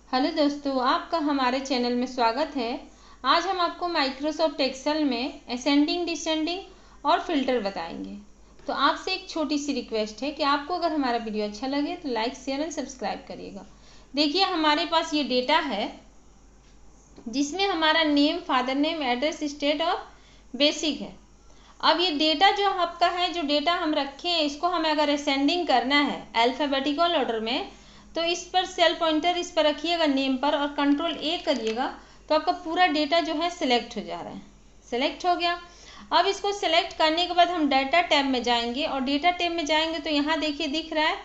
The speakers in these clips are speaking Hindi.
हेलो दोस्तों, आपका हमारे चैनल में स्वागत है। आज हम आपको माइक्रोसॉफ्ट एक्सेल में असेंडिंग, डिसेंडिंग और फिल्टर बताएंगे। तो आपसे एक छोटी सी रिक्वेस्ट है कि आपको अगर हमारा वीडियो अच्छा लगे तो लाइक, शेयर एंड सब्सक्राइब करिएगा। देखिए, हमारे पास ये डेटा है जिसमें हमारा name, father name, address, state और बेसिक है। अब ये डेटा जो आपका है, जो डेटा हम रखे हैं, इसको हमें अगर असेंडिंग करना है अल्फ़ाबेटिकल ऑर्डर में, तो इस पर सेल पॉइंटर इस पर रखिएगा नेम पर और कंट्रोल ए करिएगा तो आपका पूरा डेटा जो है सिलेक्ट हो जा रहा है। सिलेक्ट हो गया। अब इसको सिलेक्ट करने के बाद हम डाटा टैब में जाएंगे और डेटा टैब में जाएंगे तो यहाँ देखिए दिख रहा है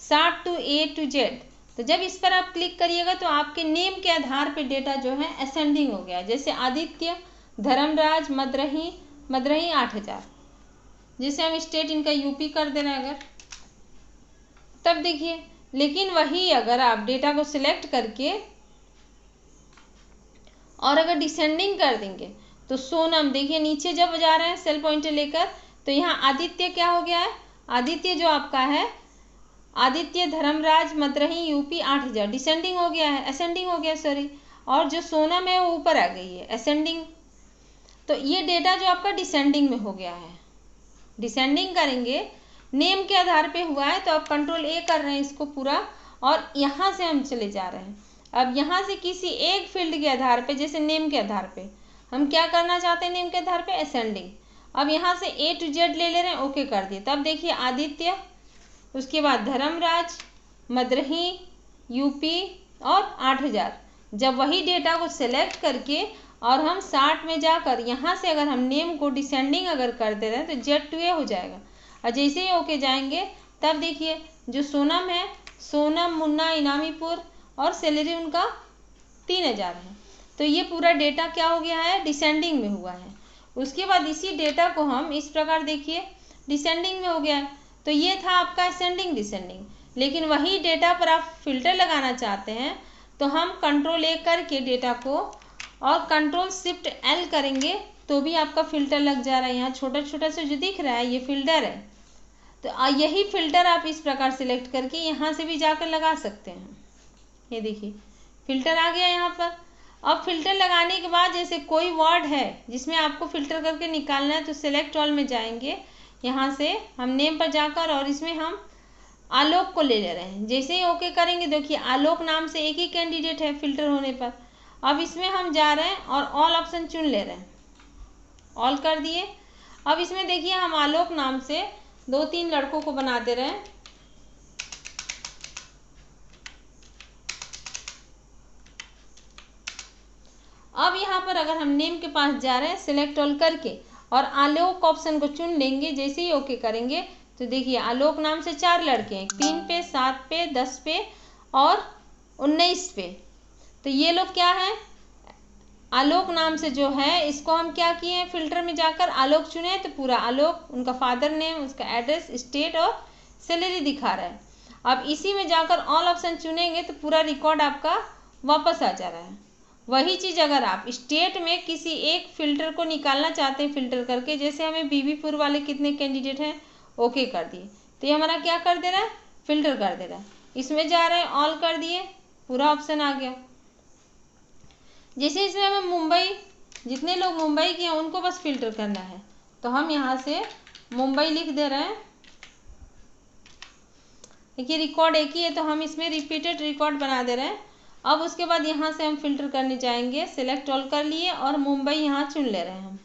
start to A to Z. तो जब इस पर आप क्लिक करिएगा तो आपके नेम के आधार पर डेटा जो है असेंडिंग हो गया। जैसे आदित्य, धर्मराज, मद्रही 8000। जैसे हम स्टेट इनका यूपी कर दे रहे हैं अगर, तब देखिए। लेकिन वही अगर आप डेटा को सिलेक्ट करके और अगर डिसेंडिंग कर देंगे तो सोनम, देखिए नीचे जब जा रहे हैं सेल पॉइंटर लेकर तो यहाँ आदित्य क्या हो गया है, आदित्य जो आपका है, आदित्य, धर्मराज, मद्रही, यूपी 8000 डिसेंडिंग हो गया है, असेंडिंग हो गया सॉरी। और जो सोनम है वो ऊपर आ गई है, असेंडिंग। तो ये डेटा जो आपका डिसेंडिंग में हो गया है। डिसेंडिंग करेंगे, नेम के आधार पे हुआ है तो आप कंट्रोल ए कर रहे हैं इसको पूरा, और यहाँ से हम चले जा रहे हैं। अब यहाँ से किसी एक फील्ड के आधार पे, जैसे नेम के आधार पे हम क्या करना चाहते हैं, नेम के आधार पे असेंडिंग। अब यहाँ से ए टू जेड ले रहे हैं, ओके कर दिए। तब देखिए आदित्य, उसके बाद धर्मराज, मद्रही, यूपी और 8000। जब वही डेटा को सिलेक्ट करके और हम 60 में जाकर यहाँ से अगर हम नेम को डिसेंडिंग अगर कर दे रहे हैं तो जेड टू ए हो जाएगा। और जैसे ही ओके जाएंगे तब देखिए जो सोनम है, सोनम, मुन्ना, इनामीपुर और सैलरी उनका 3000 है। तो ये पूरा डेटा क्या हो गया है, डिसेंडिंग में हुआ है। उसके बाद इसी डेटा को हम इस प्रकार देखिए डिसेंडिंग में हो गया है। तो ये था आपका असेंडिंग, डिसेंडिंग। लेकिन वही डेटा पर आप फिल्टर लगाना चाहते हैं तो हम कंट्रोल ए करके डेटा को और कंट्रोल शिफ्ट एल करेंगे तो भी आपका फिल्टर लग जा रहा है। यहाँ छोटा छोटा सा जो दिख रहा है ये फिल्टर है। तो यही फिल्टर आप इस प्रकार सिलेक्ट करके यहाँ से भी जाकर लगा सकते हैं। ये देखिए फिल्टर आ गया यहाँ पर। अब फिल्टर लगाने के बाद जैसे कोई वर्ड है जिसमें आपको फिल्टर करके निकालना है तो सिलेक्ट ऑल में जाएंगे। यहाँ से हम नेम पर जाकर और इसमें हम आलोक को ले रहे हैं। जैसे ही ओके करेंगे देखिए आलोक नाम से एक ही कैंडिडेट है फिल्टर होने पर। अब इसमें हम जा रहे हैं और ऑल ऑप्शन चुन ले रहे हैं, ऑल कर दिए। अब इसमें देखिए हम आलोक नाम से 2-3 लड़कों को बना दे रहे हैं। अब यहाँ पर अगर हम नेम के पास जा रहे हैं सिलेक्ट ऑल करके और आलोक ऑप्शन को चुन लेंगे, जैसे ही ओके करेंगे तो देखिए आलोक नाम से 4 लड़के हैं, 3 पे, 7 पे, 10 पे और 19 पे। तो ये लोग क्या है, आलोक नाम से जो है इसको हम क्या किए हैं, फिल्टर में जाकर आलोक चुने तो पूरा आलोक, उनका फादर नेम, उसका एड्रेस, स्टेट और सैलरी दिखा रहा है। अब इसी में जाकर ऑल ऑप्शन चुनेंगे तो पूरा रिकॉर्ड आपका वापस आ जा रहा है। वही चीज़ अगर आप स्टेट में किसी एक फिल्टर को निकालना चाहते हैं फिल्टर करके, जैसे हमें बीबीपुर वाले कितने कैंडिडेट हैं ओके कर दिए तो ये हमारा क्या कर दे रहा है, फिल्टर कर दे रहा है। इसमें जा रहे हैं ऑल कर दिए, पूरा ऑप्शन आ गया। जैसे इसमें हमें मुंबई, जितने लोग मुंबई के हैं उनको बस फिल्टर करना है तो हम यहाँ से मुंबई लिख दे रहे हैं। देखिए रिकॉर्ड एक ही है तो हम इसमें रिपीटेड रिकॉर्ड बना दे रहे हैं। अब उसके बाद यहाँ से हम फिल्टर करने जाएंगे, सिलेक्ट ऑल कर लिए और मुंबई यहाँ चुन ले रहे हैं हम।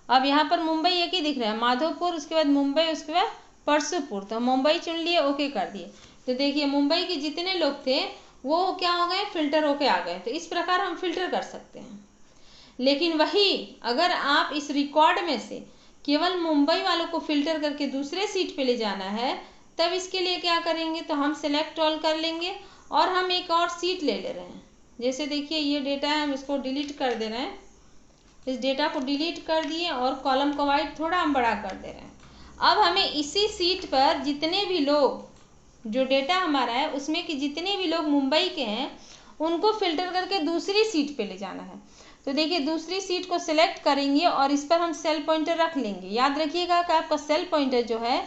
अब यहाँ पर मुंबई एक ही दिख रहा है, माधोपुर, उसके बाद मुंबई, उसके बाद परसुपुर। तो मुंबई चुन लिए, ओके कर दिए। तो देखिए मुंबई के जितने लोग थे वो क्या हो गए, फिल्टर होके आ गए। तो इस प्रकार हम फिल्टर कर सकते हैं। लेकिन वही अगर आप इस रिकॉर्ड में से केवल मुंबई वालों को फिल्टर करके दूसरे सीट पे ले जाना है तब इसके लिए क्या करेंगे, तो हम सिलेक्ट ऑल कर लेंगे और हम एक और सीट ले रहे हैं। जैसे देखिए ये डेटा है, हम इसको डिलीट कर दे रहे हैं। इस डेटा को डिलीट कर दिए और कॉलम को वाइट थोड़ा हम बड़ा कर दे रहे हैं। अब हमें इसी सीट पर जितने भी लोग, जो डेटा हमारा है उसमें कि जितने भी लोग मुंबई के हैं उनको फिल्टर करके दूसरी सीट पे ले जाना है। तो देखिए दूसरी सीट को सिलेक्ट करेंगे और इस पर हम सेल पॉइंटर रख लेंगे। याद रखिएगा कि आपका सेल पॉइंटर जो है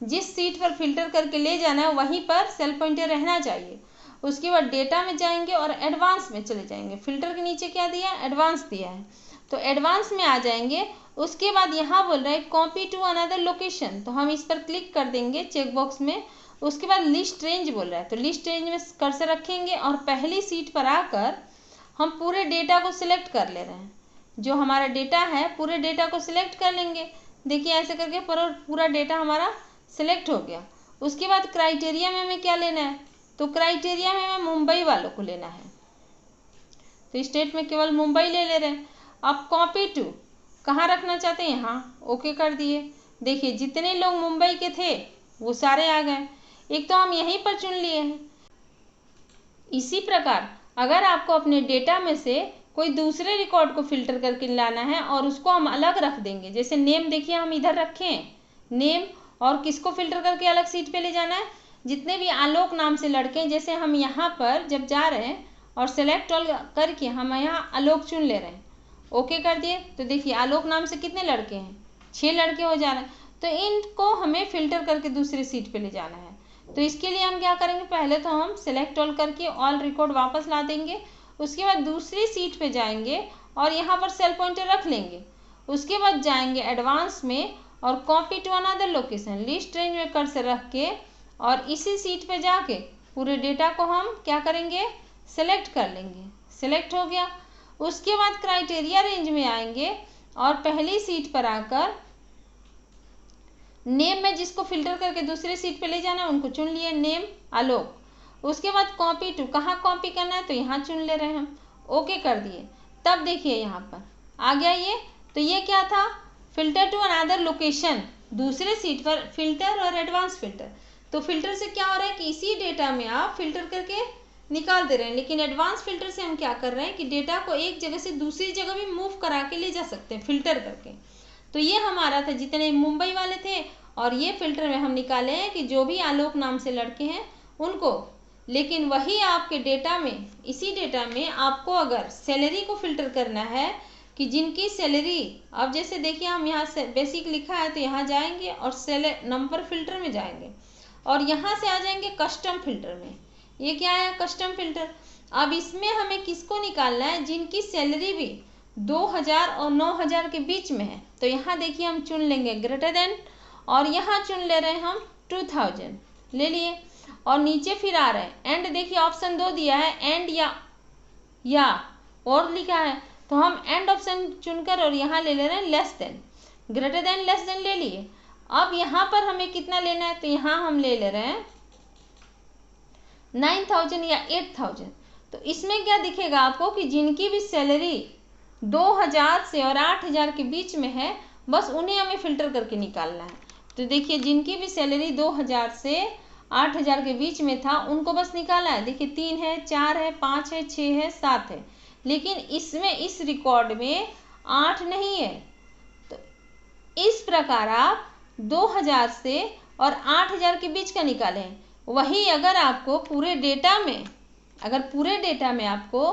जिस सीट पर फिल्टर करके ले जाना है वहीं पर सेल पॉइंटर रहना चाहिए। उसके बाद डेटा में जाएंगे और एडवांस में चले जाएंगे। फिल्टर के नीचे क्या दिया है, एडवांस दिया है, तो एडवांस में आ जाएंगे। उसके बाद यहाँ बोल रहा है कॉपी टू अनदर लोकेशन, तो हम इस पर क्लिक कर देंगे चेक बॉक्स में। उसके बाद लिस्ट रेंज बोल रहा है, तो लिस्ट रेंज में कर्सर रखेंगे और पहली सीट पर आकर हम पूरे डेटा को सिलेक्ट कर ले रहे हैं। जो हमारा डेटा है पूरे डेटा को सिलेक्ट कर लेंगे। देखिए ऐसे करके पूरा डेटा हमारा सिलेक्ट हो गया। उसके बाद क्राइटेरिया में हमें क्या लेना है, तो क्राइटेरिया में हमें मुंबई वालों को लेना है, तो स्टेट में केवल मुंबई ले रहे हैं। अब कॉपी टू कहाँ रखना चाहते हैं, यहाँ ओके कर दिए। देखिए जितने लोग मुंबई के थे वो सारे आ गए, एक तो हम यहीं पर चुन लिए हैं। इसी प्रकार अगर आपको अपने डेटा में से कोई दूसरे रिकॉर्ड को फिल्टर करके लाना है और उसको हम अलग रख देंगे, जैसे नेम देखिए हम इधर रखे हैं नेम, और किसको फिल्टर करके अलग सीट पे ले जाना है, जितने भी आलोक नाम से लड़के हैं, जैसे हम यहाँ पर जब जा रहे हैं और सेलेक्ट ऑल करके हम यहाँ आलोक चुन ले रहे हैं, ओके कर दिए। तो देखिए आलोक नाम से कितने लड़के हैं, 6 लड़के हो जा रहे हैं, तो इनको हमें फिल्टर करके दूसरी सीट पे ले जाना है। तो इसके लिए हम क्या करेंगे, पहले तो हम सेलेक्ट ऑल करके ऑल रिकॉर्ड वापस ला देंगे। उसके बाद दूसरी सीट पे जाएंगे और यहाँ पर सेल पॉइंटर रख लेंगे। उसके बाद जाएंगे एडवांस में और copy to another location, list range में कर्सर रख के और इसी सीट पे जाके पूरे डेटा को हम क्या करेंगे, सेलेक्ट कर लेंगे। सेलेक्ट हो गया। उसके बाद क्राइटेरिया रेंज में आएंगे और पहली सीट पर आकर नेम में जिसको फिल्टर करके दूसरी सीट पे ले जाना है उनको चुन लिए, नेम आलोक। उसके बाद कॉपी टू कहाँ कॉपी करना है, तो यहाँ चुन ले रहे हैं हम, ओके कर दिए। तब देखिए यहाँ पर आ गया ये, तो ये क्या था, फिल्टर टू अनदर लोकेशन, दूसरे सीट पर फिल्टर और एडवांस फिल्टर। तो फिल्टर से क्या हो रहा है कि इसी डेटा में आप फिल्टर करके निकाल दे रहे हैं, लेकिन एडवांस फिल्टर से हम क्या कर रहे हैं कि डेटा को एक जगह से दूसरी जगह भी मूव करा के ले जा सकते हैं फिल्टर करके। तो ये हमारा था जितने मुंबई वाले थे, और ये फिल्टर में हम निकाले हैं कि जो भी आलोक नाम से लड़के हैं उनको। लेकिन वही आपके डेटा में, इसी डेटा में आपको अगर सैलरी को फिल्टर करना है कि जिनकी सैलरी, अब जैसे देखिए हम यहाँ से बेसिक लिखा है तो यहाँ जाएंगे और नंबर फिल्टर में जाएंगे और यहाँ से आ जाएंगे कस्टम फिल्टर में। ये क्या है, कस्टम फिल्टर। अब इसमें हमें किसको निकालना है, जिनकी सैलरी भी 2000 और 9000 के बीच में है। तो यहाँ देखिए हम चुन लेंगे ग्रेटर देन, और यहाँ चुन ले रहे हैं हम 2000 ले लिए, और नीचे फिर आ रहे हैं एंड। देखिए ऑप्शन 2 दिया है, एंड या और लिखा है, तो हम एंड ऑप्शन चुनकर और यहाँ ले रहे हैं less than, greater than less than ले लिए। अब यहाँ पर हमें कितना लेना है, तो यहाँ हम ले रहे हैं 9000 या 8000। तो इसमें क्या दिखेगा आपको कि जिनकी भी सैलरी 2000 से और 8000 के बीच में है, बस उन्हें हमें फिल्टर करके निकालना है। तो देखिए जिनकी भी सैलरी 2000 से 8000 के बीच में था उनको बस निकाला है। देखिए 3 है, 4 है, 5 है, 6 है, 7 है, लेकिन इसमें इस रिकॉर्ड में 8 नहीं है। तो इस प्रकार आप 2000 से और 8000 के बीच का निकालें। वही अगर आपको पूरे डेटा में, आपको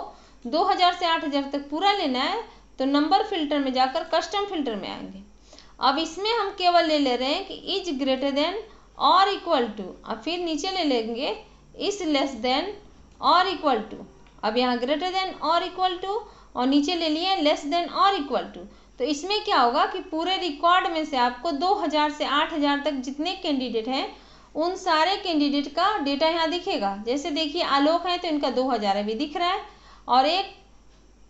2000 से 8000 तक पूरा लेना है तो नंबर फिल्टर में जाकर कस्टम फिल्टर में आएंगे। अब इसमें हम केवल ले रहे हैं कि इज ग्रेटर देन और इक्वल टू, अब फिर नीचे ले लेंगे इज लेस देन और इक्वल टू। अब यहाँ ग्रेटर देन और इक्वल टू और नीचे ले लिए लेस देन और इक्वल टू। तो इसमें क्या होगा कि पूरे रिकॉर्ड में से आपको 2000 से 8000 तक जितने कैंडिडेट हैं उन सारे कैंडिडेट का डेटा यहाँ दिखेगा। जैसे देखिए आलोक है तो इनका 2000 भी दिख रहा है, और एक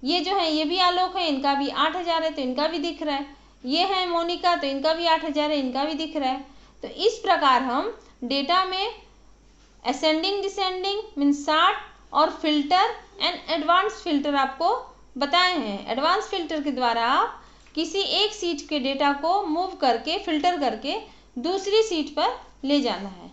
ये जो है ये भी आलोक है, इनका भी 8000 है तो इनका भी दिख रहा है। ये है मोनिका तो इनका भी 8000 है, इनका भी दिख रहा है। तो इस प्रकार हम डेटा में असेंडिंग डिसेंडिंग मीन सॉर्ट और फिल्टर एंड एडवांस फिल्टर आपको बताए हैं। एडवांस फिल्टर के द्वारा आप किसी एक सीट के डेटा को मूव करके फिल्टर करके दूसरी सीट पर ले जाना है।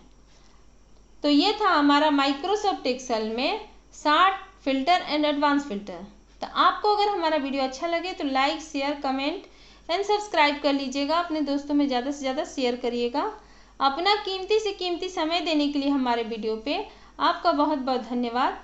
तो ये था हमारा माइक्रोसॉफ्ट एक्सेल में sort, filter and advance filter. तो आपको अगर हमारा वीडियो अच्छा लगे तो like, share, comment and subscribe कर लीजिएगा। अपने दोस्तों में ज़्यादा से ज़्यादा शेयर करिएगा। अपना कीमती से कीमती समय देने के लिए हमारे वीडियो पे आपका बहुत बहुत धन्यवाद।